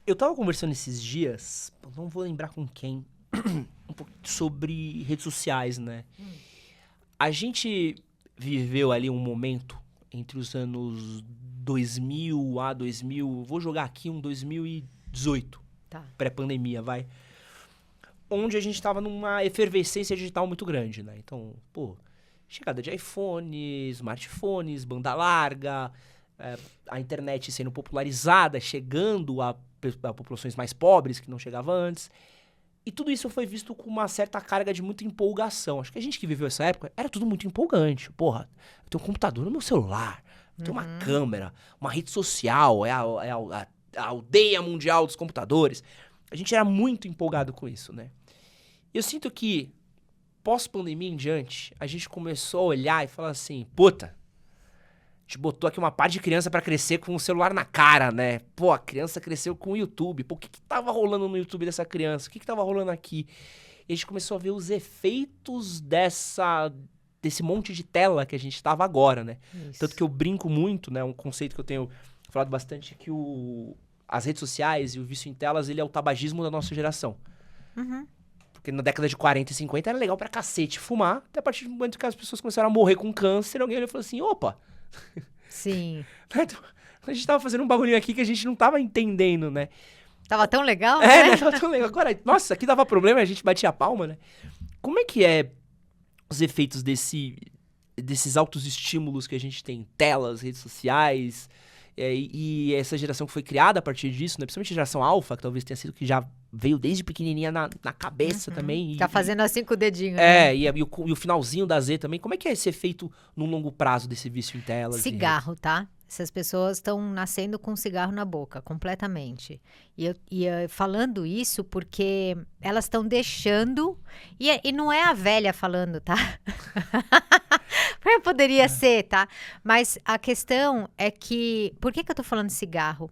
Eu tava conversando esses dias, não vou lembrar com quem, um pouco sobre redes sociais, né? A gente viveu ali um momento entre os anos 2000 a 2000, vou jogar aqui um 2018, Tá. pré-pandemia, vai. Onde a gente tava numa efervescência digital muito grande, né? Então, pô, chegada de iPhone, smartphones, banda larga, a internet sendo popularizada, chegando a populações mais pobres que não chegavam antes. E tudo isso foi visto com uma certa carga de muita empolgação. Acho que a gente que viveu essa época, era tudo muito empolgante. Porra, eu tenho um computador no meu celular, eu tenho uma câmera, uma rede social, a aldeia mundial dos computadores. A gente era muito empolgado com isso, né? Eu sinto que, pós-pandemia em diante, a gente começou a olhar e falar assim, puta, a gente botou aqui uma par de criança pra crescer com o celular na cara, né? Pô, a criança cresceu com o YouTube. Pô, o que tava rolando no YouTube dessa criança? O que tava rolando aqui? E a gente começou a ver os efeitos desse monte de tela que a gente tava agora, né? Isso. Tanto que eu brinco muito, né? Um conceito que eu tenho falado bastante é que as redes sociais e o vício em telas, ele é o tabagismo da nossa geração. Porque na década de 40 e 50 era legal pra cacete fumar, até a partir do momento que as pessoas começaram a morrer com câncer, alguém olhou e falou assim, opa... Sim. A gente tava fazendo um bagulhinho aqui que a gente não tava entendendo, né? Tava tão legal, Né? Tava tão legal. Agora, nossa, aqui dava problema, a gente batia a palma, né? Como é que é os efeitos desses altos estímulos que a gente tem? Telas, redes sociais, e essa geração que foi criada a partir disso, né? Principalmente a geração alfa, que talvez tenha sido que já veio desde pequenininha na cabeça também. Tá fazendo assim com o dedinho, né? E o finalzinho da Z também. Como é que é esse efeito no longo prazo desse vício em telas? Cigarro, tá? Essas pessoas estão nascendo com cigarro na boca, completamente. E eu falando isso porque elas estão deixando... E não é a velha falando, tá? Poderia ser, tá? Mas a questão é que... Por que eu tô falando cigarro?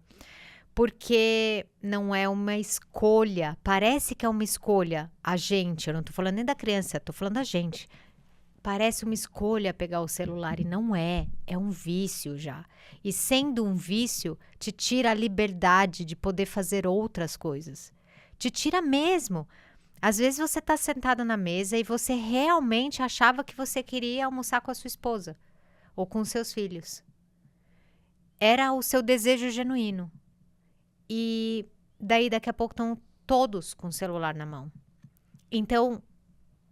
Porque não é uma escolha. Parece que é uma escolha. A gente, eu não tô falando nem da criança, eu tô falando da gente. Parece uma escolha pegar o celular e não é. É um vício já. E sendo um vício, te tira a liberdade de poder fazer outras coisas. Te tira mesmo. Às vezes você tá sentado na mesa e você realmente achava que você queria almoçar com a sua esposa ou com seus filhos. Era o seu desejo genuíno. E daí daqui a pouco estão todos com o celular na mão. Então,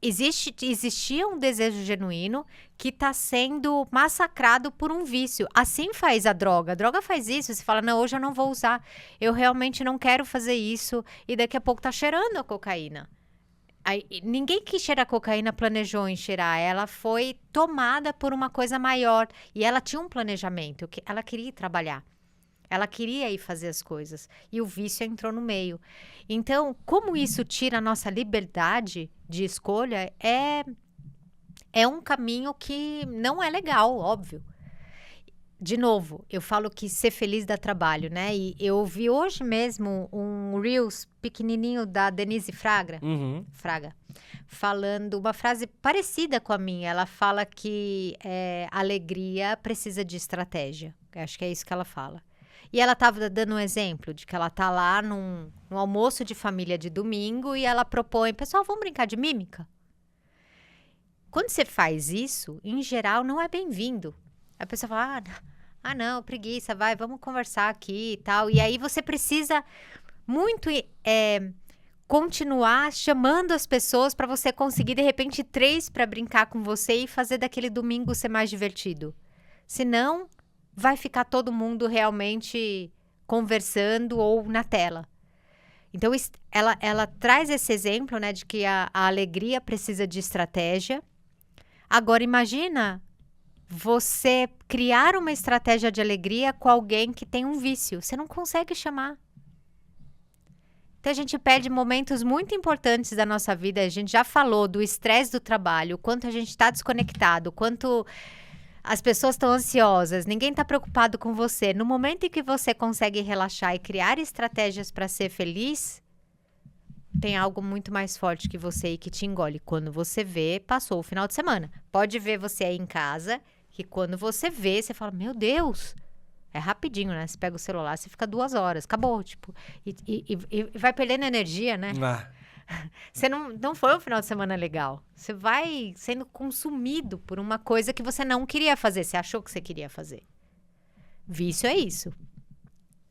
existia um desejo genuíno que está sendo massacrado por um vício. Assim faz a droga. A droga faz isso. Você fala, não, hoje eu não vou usar. Eu realmente não quero fazer isso. E daqui a pouco tá cheirando a cocaína. Aí, ninguém que cheira a cocaína planejou em cheirar. Ela foi tomada por uma coisa maior. E ela tinha um planejamento. Ela queria ir trabalhar. Ela queria ir fazer as coisas. E o vício entrou no meio. Então, como isso tira a nossa liberdade de escolha, é um caminho que não é legal, óbvio. De novo, eu falo que ser feliz dá trabalho, né? E eu ouvi hoje mesmo um Reels pequenininho da Denise Fraga, falando uma frase parecida com a minha. Ela fala que alegria precisa de estratégia. Eu acho que é isso que ela fala. E ela estava dando um exemplo de que ela tá lá num almoço de família de domingo e ela propõe, pessoal, vamos brincar de mímica? Quando você faz isso, em geral, não é bem-vindo. A pessoa fala, não, preguiça, vamos conversar aqui e tal. E aí você precisa muito continuar chamando as pessoas para você conseguir, de repente, 3 para brincar com você e fazer daquele domingo ser mais divertido. Senão... vai ficar todo mundo realmente conversando ou na tela. Então, ela traz esse exemplo, né, de que a alegria precisa de estratégia. Agora, imagina você criar uma estratégia de alegria com alguém que tem um vício. Você não consegue chamar. Então, a gente perde momentos muito importantes da nossa vida. A gente já falou do estresse do trabalho, o quanto a gente está desconectado, o quanto... as pessoas estão ansiosas, ninguém está preocupado com você. No momento em que você consegue relaxar e criar estratégias para ser feliz, tem algo muito mais forte que você e que te engole. Quando você vê, passou o final de semana. Pode ver você aí em casa, que quando você vê, você fala, meu Deus, É rapidinho, né? Você pega o celular, você fica 2 horas, acabou, tipo. E vai perdendo energia, né? Você não foi um final de semana legal. Você vai sendo consumido por uma coisa que você não queria fazer. Você achou que você queria fazer. Vício é isso.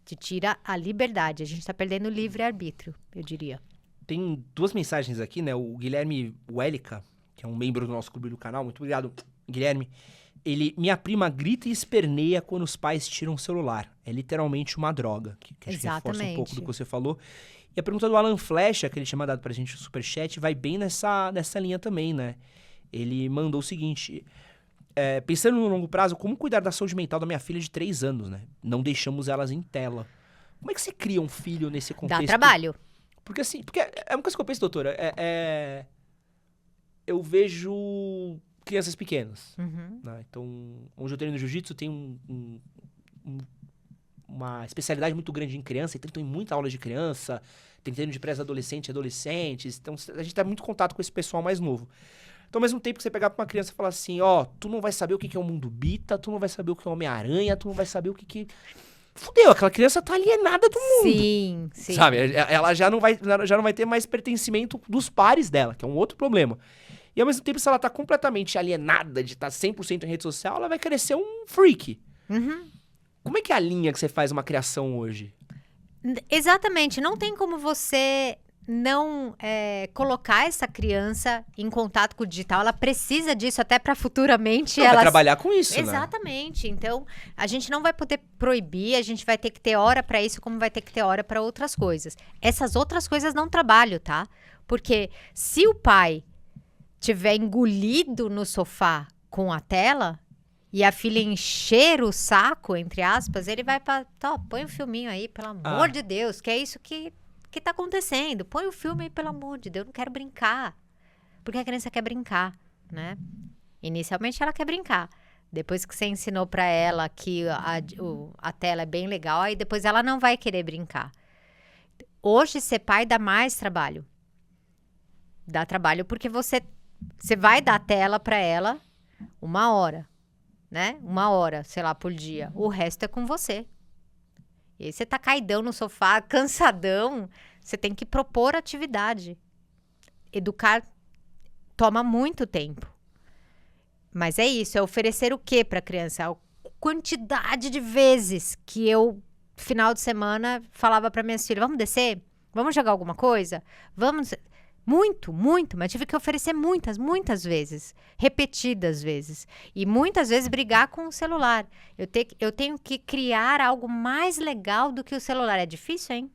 Te tira a liberdade. A gente tá perdendo o livre-arbítrio, eu diria. Tem 2 mensagens aqui, né? O Guilherme Wellica, que é um membro do nosso clube do canal. Muito obrigado, Guilherme. Minha prima grita e esperneia quando os pais tiram o celular. É literalmente uma droga. Que acho que reforça um pouco do que você falou. E a pergunta do Alan Flecha, que ele tinha mandado pra gente no Superchat, vai bem nessa linha também, né? Ele mandou o seguinte... pensando no longo prazo, como cuidar da saúde mental da minha filha de 3 anos, né? Não deixamos elas em tela. Como é que você cria um filho nesse contexto? Dá trabalho. Porque assim... Porque é uma coisa que eu penso, doutora. Eu vejo crianças pequenas. Né? Então, onde eu treino no jiu-jitsu, tem uma especialidade muito grande em criança, então tem muita aula de criança, tem treino de pré-adolescente e adolescentes, então a gente tá muito em contato com esse pessoal mais novo. Então, ao mesmo tempo que você pegar pra uma criança e falar assim, tu não vai saber o que é o mundo Bita, tu não vai saber o que é o Homem-Aranha, tu não vai saber o que... Fudeu, aquela criança tá alienada do mundo. Sim. Sabe, ela já não vai ter mais pertencimento dos pares dela, que é um outro problema. E ao mesmo tempo, se ela tá completamente alienada de estar 100% em rede social, ela vai querer ser um freak. Como é que é a linha que você faz uma criação hoje? Exatamente. Não tem como você não colocar essa criança em contato com o digital. Ela precisa disso até para futuramente ela vai trabalhar com isso, Exatamente. Né? Então, a gente não vai poder proibir, a gente vai ter que ter hora para isso, como vai ter que ter hora para outras coisas. Essas outras coisas não trabalham, tá? Porque se o pai tiver engolido no sofá com a tela e a filha encher o saco, entre aspas, ele vai para... põe um filminho aí, pelo amor de Deus, que é isso que tá acontecendo. Põe o filme aí, pelo amor de Deus, eu não quero brincar. Porque a criança quer brincar, né? Inicialmente ela quer brincar. Depois que você ensinou para ela que a tela é bem legal, aí depois ela não vai querer brincar. Hoje, ser pai dá mais trabalho. Dá trabalho porque você vai dar a tela para ela 1 hora, né? 1 hora, sei lá, por dia. O resto é com você. E aí você tá caidão no sofá, cansadão. Você tem que propor atividade. Educar toma muito tempo. Mas é isso, é oferecer o quê para a criança? A quantidade de vezes que eu, final de semana, falava para minhas filhas, vamos descer? Vamos jogar alguma coisa? Vamos... Muito, mas tive que oferecer muitas vezes, repetidas vezes. E muitas vezes brigar com o celular. Eu tenho que criar algo mais legal do que o celular. É difícil, hein?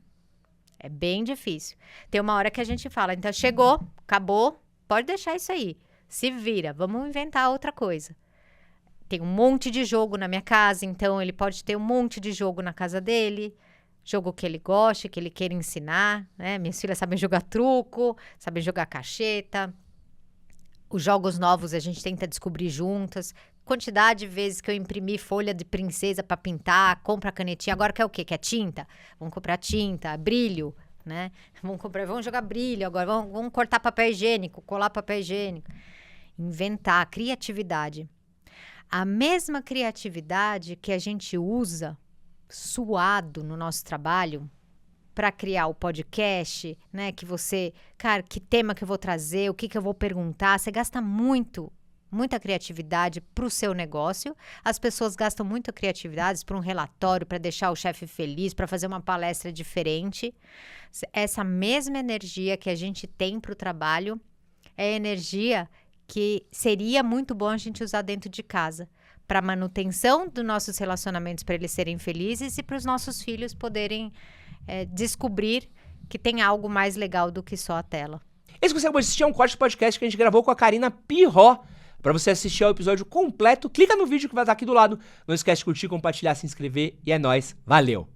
É bem difícil. Tem uma hora que a gente fala, então chegou, acabou, pode deixar isso aí. Se vira, vamos inventar outra coisa. Tem um monte de jogo na minha casa, então ele pode ter um monte de jogo na casa dele. Jogo que ele goste, que ele queira ensinar, né? Minhas filhas sabem jogar truco, sabem jogar cacheta. Os jogos novos a gente tenta descobrir juntas. Quantidade de vezes que eu imprimi folha de princesa para pintar, compra canetinha. Agora quer o quê? Quer tinta? Vamos comprar tinta, brilho, né? Vamos jogar brilho agora. Vamos cortar papel higiênico, colar papel higiênico. Inventar, criatividade. A mesma criatividade que a gente usa suado no nosso trabalho para criar o podcast, né? Que você, cara, que tema que eu vou trazer, o que eu vou perguntar, você gasta muita criatividade para o seu negócio. As pessoas gastam muita criatividade para um relatório, para deixar o chefe feliz, para fazer uma palestra diferente. Essa mesma energia que a gente tem para o trabalho é energia que seria muito bom a gente usar dentro de casa, para manutenção dos nossos relacionamentos, para eles serem felizes e para os nossos filhos poderem descobrir que tem algo mais legal do que só a tela. Esse que você acabou de assistir é um corte do podcast que a gente gravou com a Karina Pirró. Para você assistir ao episódio completo, clica no vídeo que vai estar aqui do lado. Não esquece de curtir, compartilhar, se inscrever e é nóis. Valeu!